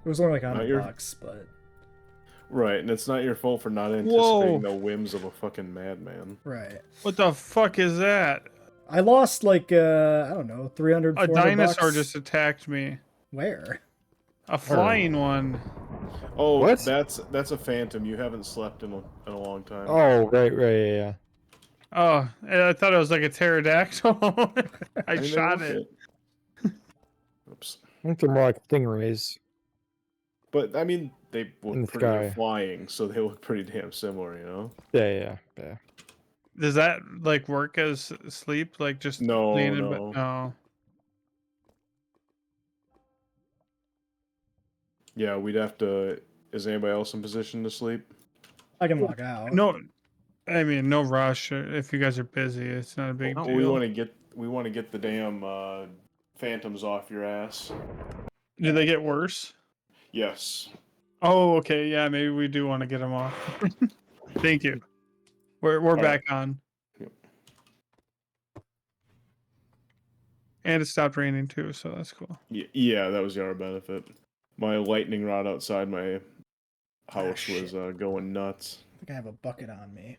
was only like $100, but... Right, and it's not your fault for not anticipating the whims of a fucking madman. Right. What the fuck is that? I lost like, I don't know, 300, A 400 dinosaur bucks. just attacked me. Where? A flying one. Oh, what? That's a phantom. You haven't slept in a long time. Oh, right, yeah. Oh, I thought it was like a pterodactyl. I mean, shot it. Oops. I think they're more like stingrays. But I mean, they look In the pretty sky. flying, so they look pretty damn similar, you know. Yeah. Does that like work as sleep? Like just No, laying in bed? no. No. Yeah, we'd have to. Is anybody else in position to sleep? I can log out. No. I mean, no rush. If you guys are busy, it's not a big No, deal. we want to get the damn phantoms off your ass. Do they get worse? Yes. Oh, okay. Yeah, maybe we do want to get them off. Thank you. We're All right. back on. Yep. And it stopped raining too, so that's cool. Yeah, that was the other benefit. My lightning rod outside my house was going nuts. I think I have a bucket on me.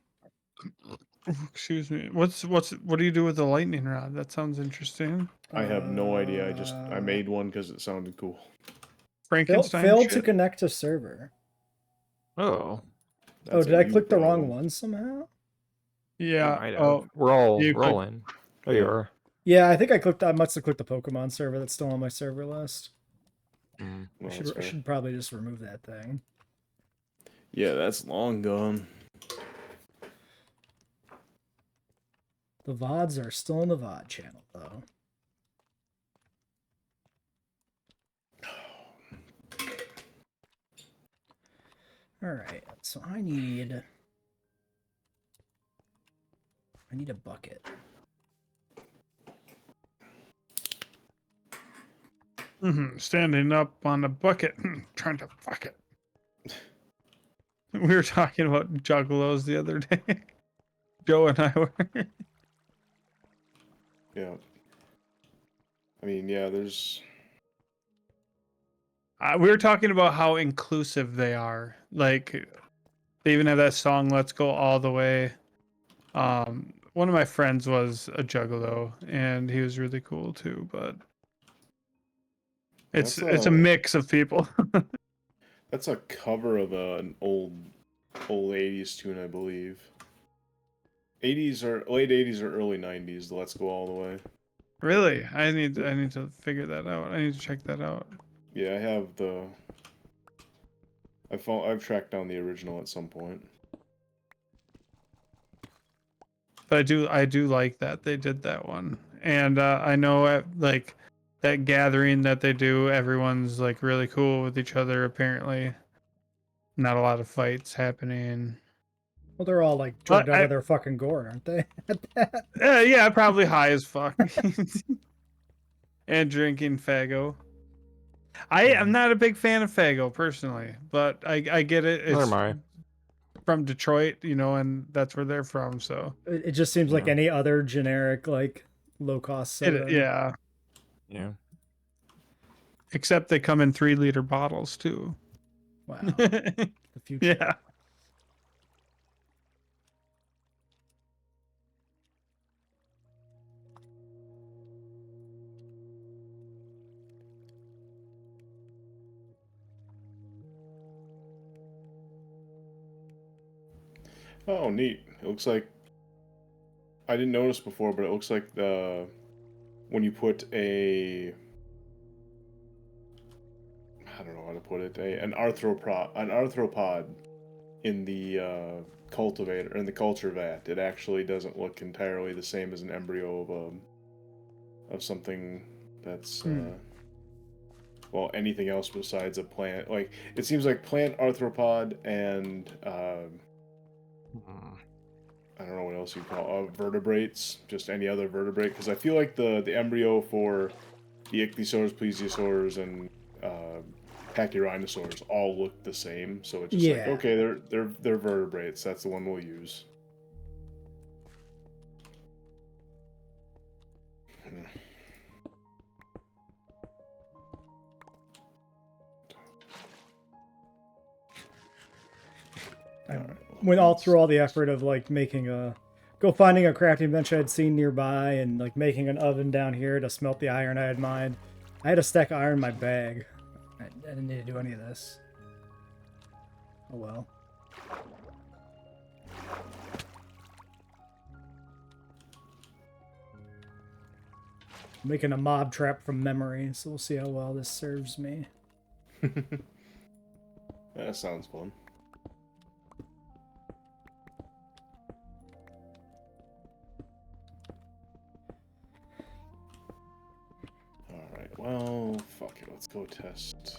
Excuse me. What do you do with the lightning rod? That sounds interesting. I have no idea. I made one because it sounded cool. Frankenstein Failed to shit? connect to server. Oh, That's Did a I you click the wrong problem. one somehow? Yeah. might have. Oh, We're all you click- rolling. Oh, you are. Yeah, I think I must have clicked the Pokemon server that's still on my server list. Mm. Well, I that's fair. should probably just remove that thing. Yeah, that's long gone. The VODs are still in the VOD channel, though. Alright, so I need a bucket. Standing up on a bucket, trying to fuck it. We were talking about juggalos the other day. Joe and I were. Yeah. I mean, yeah, there's. We were talking about how inclusive they are. Like, they even have that song "Let's Go All the Way." One of my friends was a juggalo, and he was really cool too. But it's a mix of people. That's a cover of an old 80s tune, I believe. 80s or late 80s or early 90s. Let's Go All the Way. Really, I need to figure that out. I need to check that out. Yeah, I have the. I've tracked down the original at some point. But I do like that they did that one, and I know at like that gathering that they do, everyone's like really cool with each other. Apparently, not a lot of fights happening. Well, they're all like drugged out of their fucking gore, aren't they? Yeah, probably high as fuck. And drinking Fago. I am not a big fan of Fago personally, but I get it. Neither It's am I. from Detroit, and that's where they're from. So It just seems like any other generic, like, low-cost soda. yeah. Yeah. Except they come in 3-liter bottles too. Wow. The future. Yeah. Oh, neat. It looks like I didn't notice before, but it looks like when you put I don't know how to put it, an arthropod in the cultivator in the culture vat, it actually doesn't look entirely the same as an embryo of something that's well, anything else besides a plant. Like, it seems like plant arthropod and I don't know what else you call vertebrates, just any other vertebrate, because I feel like the embryo for the ichthyosaurs, plesiosaurs, and pachyrhinosaurs all look the same. So it's just like, okay, they're vertebrates. That's the one we'll use. Went all through all the effort of like finding a crafting bench I had seen nearby and like making an oven down here to smelt the iron I had mined. I had a stack of iron in my bag. I didn't need to do any of this. Oh well. I'm making a mob trap from memory, so we'll see how well this serves me. That sounds fun. Let's go test.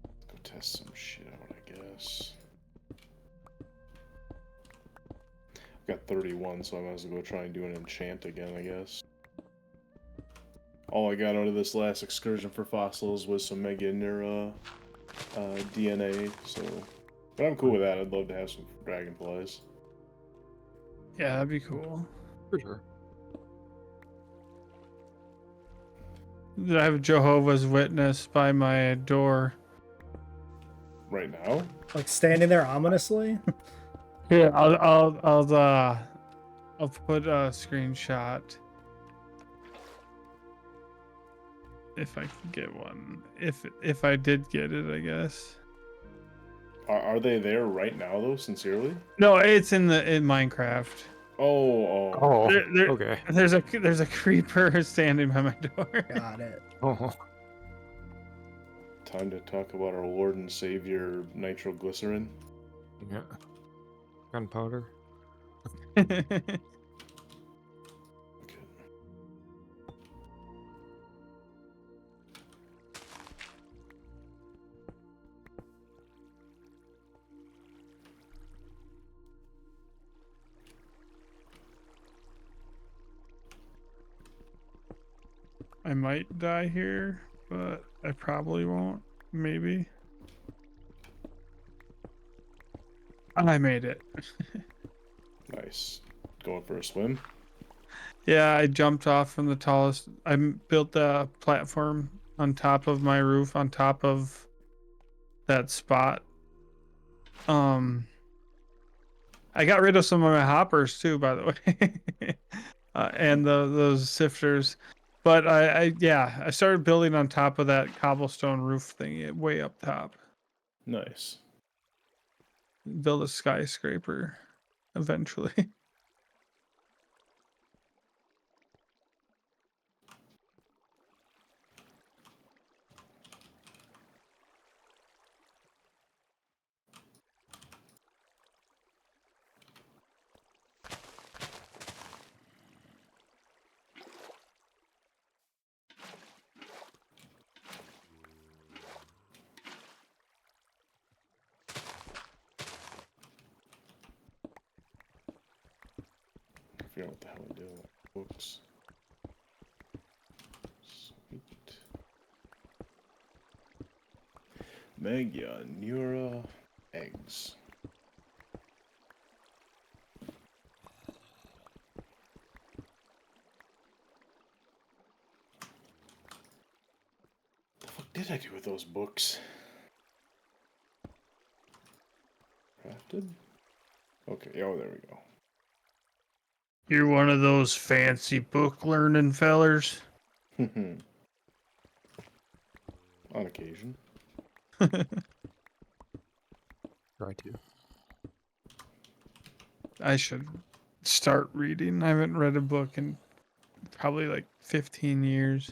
Let's go test some shit out, I guess. I've got 31, so I might as well go try and do an enchant again, I guess. All I got out of this last excursion for fossils was some Mega Nura DNA, so... But I'm cool with that. I'd love to have some dragonflies. Yeah, that'd be cool. For sure. I have a Jehovah's Witness by my door. Right now? Like standing there ominously. Yeah, I'll put a screenshot if I can get one. If I did get it, I guess. Are they there right now, though, sincerely? No, it's in Minecraft. Oh. Okay. There's a creeper standing by my door. Got it. Oh. Time to talk about our Lord and Savior, nitroglycerin. Yeah. Gunpowder. Okay. I might die here, but I probably won't. Maybe. I made it. Nice. Going for a swim? Yeah, I jumped off from the tallest. I built a platform on top of my roof, on top of that spot. I got rid of some of my hoppers too, by the way, and those sifters. But I started building on top of that cobblestone roof thing way up top. Nice. Build a skyscraper eventually. Figure out what the hell I do. Books. Sweet. Mega Nura eggs. The fuck did I do with those books? Crafted? Okay, oh, there we go. You're one of those fancy book learning fellers. On occasion. Try to. I should start reading. I haven't read a book in probably like 15 years.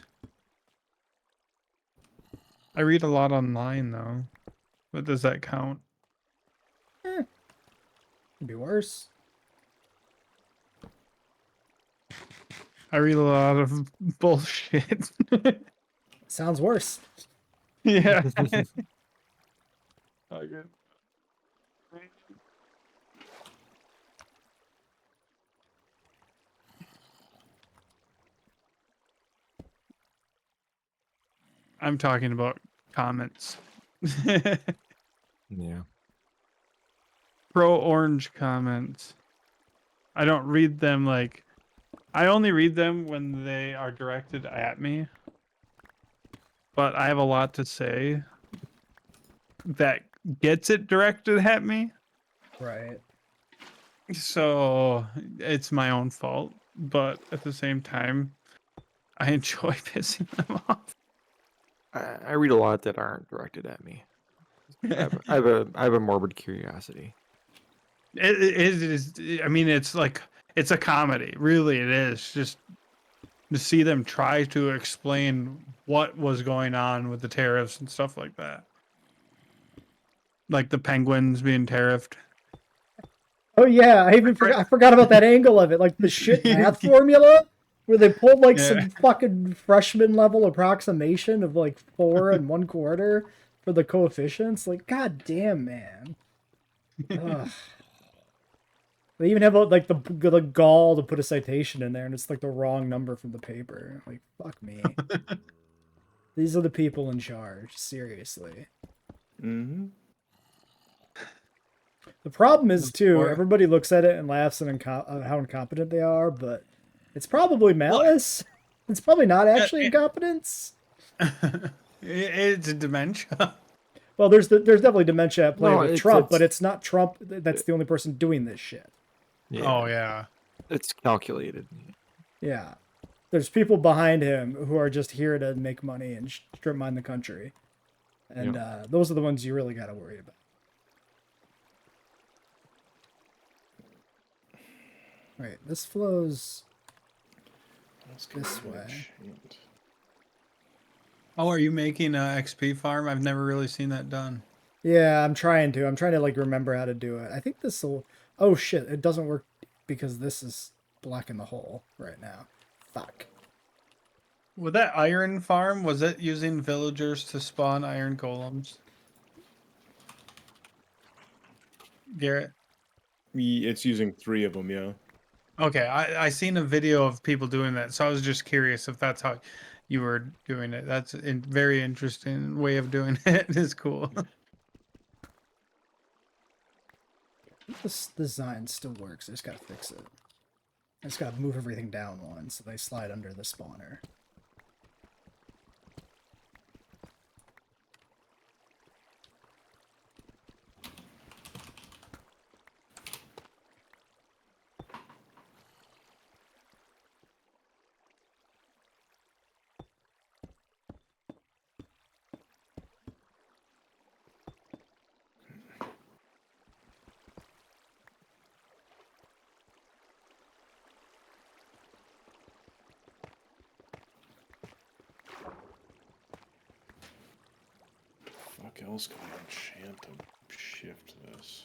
I read a lot online though. But does that count? Could be worse. I read a lot of bullshit. Sounds worse. Yeah. Okay. I'm talking about comments. Yeah. Pro orange comments. I don't read them like I only read them when they are directed at me. But I have a lot to say that gets it directed at me. Right. So it's my own fault. But at the same time, I enjoy pissing them off. I read a lot that aren't directed at me. I have a morbid curiosity. It is. I mean, it's like it's a comedy. Really, it is. Just to see them try to explain what was going on with the tariffs and stuff like that, like the penguins being tariffed. Oh yeah, I forgot about that angle of it, like the shit math formula. Where they pulled like Yeah. some fucking freshman level approximation of like 4 1/4 for the coefficients. Like, god damn, man. Ugh. They even have like the gall to put a citation in there, and it's like the wrong number from the paper. Like, fuck me. These are the people in charge. Seriously. Mm-hmm. The problem is too, Or- everybody looks at it and laughs at how incompetent they are, but it's probably malice. It's probably not actually incompetence. It's a dementia. Well, there's definitely dementia at play No, with it's- Trump, but it's- it's not Trump that's the only person doing this shit. Yeah, Oh yeah. it's calculated. Yeah. There's people behind him who are just here to make money and strip mine the country. And those are the ones you really got to worry about. Right, this flows this way. Oh, are you making a XP farm? I've never really seen that done. Yeah, I'm trying to. I'm trying to like remember how to do it. I think this will. Oh shit! It doesn't work because this is blocking the hole right now. Fuck. With that iron farm, was it using villagers to spawn iron golems? Garrett? It's using 3 of them, yeah. Okay, I seen a video of people doing that, so I was just curious if that's how you were doing it. That's a very interesting way of doing it. It's cool. This design still works. I just gotta fix it. I just gotta move everything down one so they slide under the spawner. Fuck else can I enchant to shift this?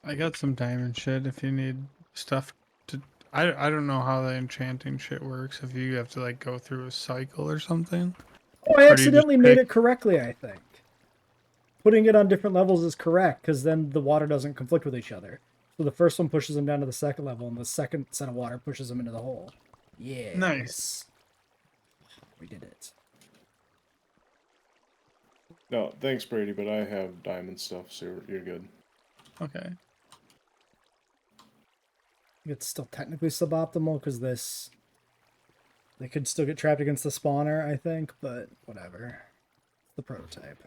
I got some diamond shit if you need stuff to. I don't know how the enchanting shit works. If you have to like go through a cycle or something. Oh, I Or do you just accidentally made pick- it correctly, I think. Putting it on different levels is correct, because then the water doesn't conflict with each other. So the first one pushes them down to the second level, and the second set of water pushes them into the hole. Yes. Nice. We did it. No, thanks, Brady, but I have diamond stuff, so you're good. Okay. It's still technically suboptimal, because this... They could still get trapped against the spawner, I think, but whatever. The prototype.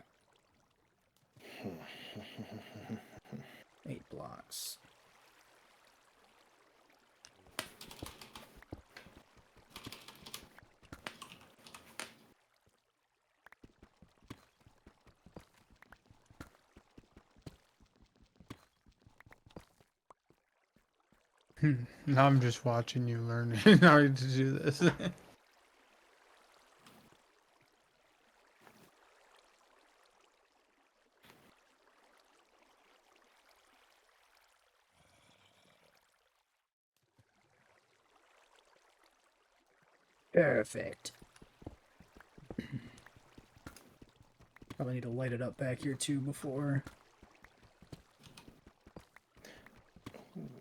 8 blocks. Now I'm just watching you learn how to do this. Perfect. Probably need to light it up back here too before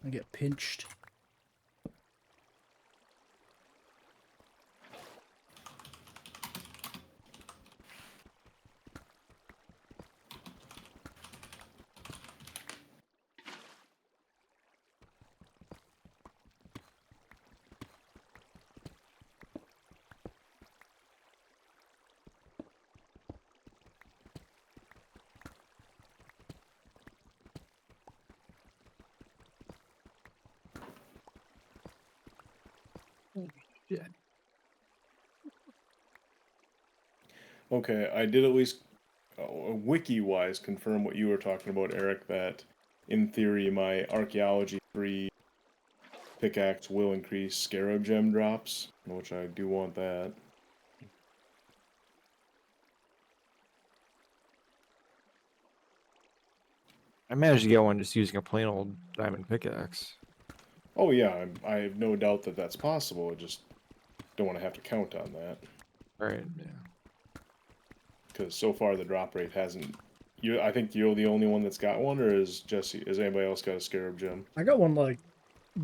I get pinched. Okay, I did at least wiki-wise confirm what you were talking about, Eric, that in theory my Archaeology 3 pickaxe will increase scarab gem drops, which I do want that. I managed to get one just using a plain old diamond pickaxe. Oh yeah, I have no doubt that that's possible. I just don't want to have to count on that. Right. Yeah. Because so far the drop rate hasn't. I think you're the only one that's got one, or is Jesse? Has anybody else got a scarab gem? I got one like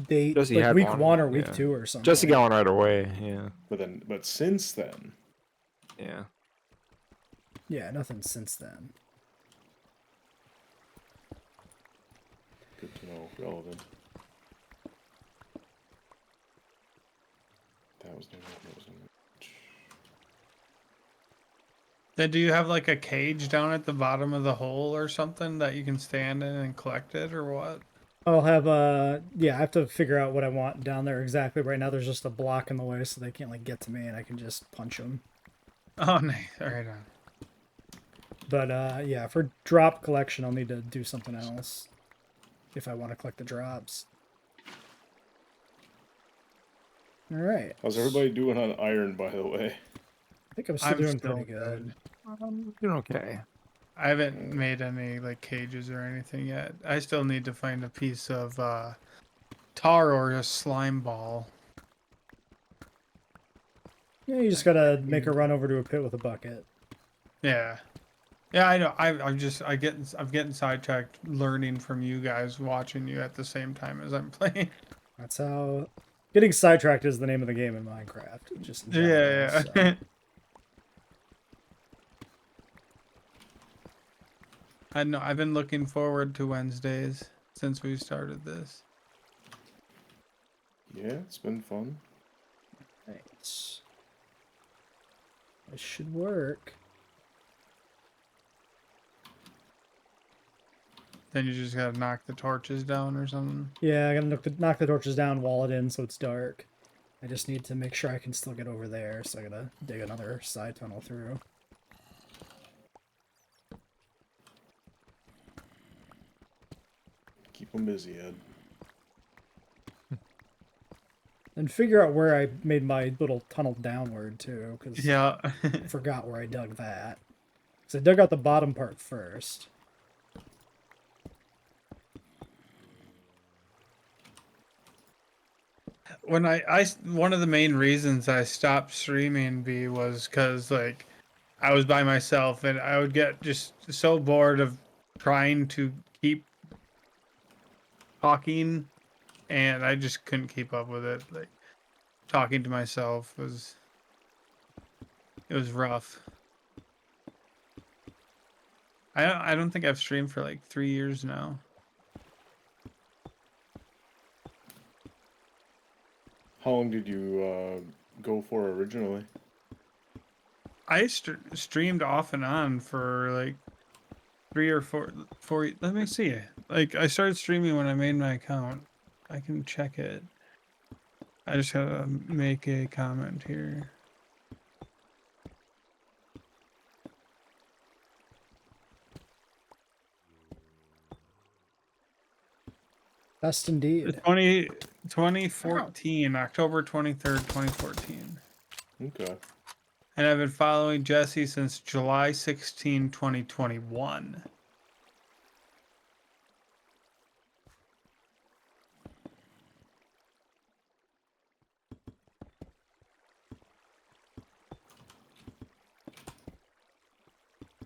Jesse like had week one. 1 or week Yeah. 2 or something. Jesse got one right away. Yeah. But since then, Yeah. Yeah, nothing since then. good to know. Relevant. That was no. Then do you have like a cage down at the bottom of the hole or something that you can stand in and collect it, or what? I'll have yeah, I have to figure out what I want down there exactly. Right now there's just a block in the way so they can't like get to me and I can just punch them. Oh, nice. Right on. But yeah, for drop collection I'll need to do something else if I want to collect the drops. All right. How's everybody doing on iron, by the way? I think I'm still doing still pretty good. Doing okay. I haven't made any like cages or anything yet. I still need to find a piece of tar or a slime ball. Yeah, you just gotta make a run over to a pit with a bucket. Yeah. Yeah, I know. I'm getting sidetracked learning from you guys, watching you at the same time as I'm playing. That's how getting sidetracked is the name of the game in Minecraft. Just in general, Yeah, so. yeah. I know. I've been looking forward to Wednesdays since we started this. Yeah, it's been fun. Right. This should work. Then you just gotta knock the torches down or something. Yeah, I gotta knock the torches down, wall it in so it's dark. I just need to make sure I can still get over there, so I gotta dig another side tunnel through. Keep them busy, Ed. And figure out where I made my little tunnel downward, too, because Yeah. I forgot where I dug that. So I dug out the bottom part first. When one of the main reasons I stopped streaming was because like I was by myself and I would get just so bored of trying to keep talking, and I just couldn't keep up with it. Like talking to myself was rough. I don't think I've streamed for like 3 years now. How long did you go for originally? I streamed off and on for like 3 or 4. Let me see. Like I started streaming when I made my account. I can check it. I just gotta make a comment here. Best indeed. 2014, October 23rd, 2014. Okay. And I've been following Jesse since July 16, 2021.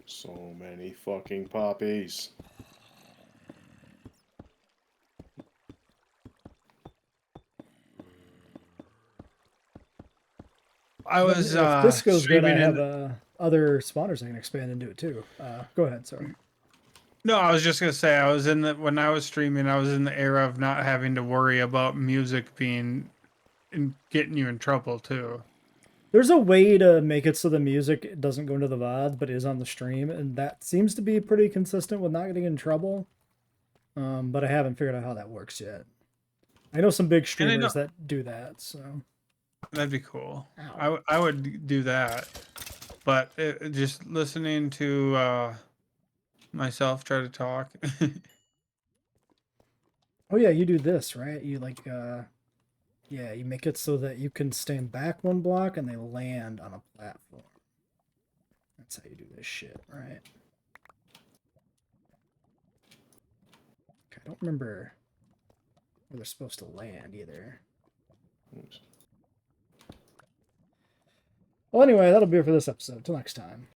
So many fucking poppies. I was if this goes good, I streaming have other spawners I can expand into it too. Go ahead, sorry. No, I was just gonna say I was when I was streaming, I was in the era of not having to worry about music being and getting you in trouble too. There's a way to make it so the music doesn't go into the VOD, but is on the stream, and that seems to be pretty consistent with not getting in trouble. But I haven't figured out how that works yet. I know some big streamers that do that, so that'd be cool. I would do that, but just listening to myself try to talk. Oh yeah, you do this, right? You like yeah, you make it so that you can stand back one block and they land on a platform. That's how you do this shit, right? Okay, I don't remember. where they're supposed to land either. Oops. Well, anyway, that'll be it for this episode. Till next time.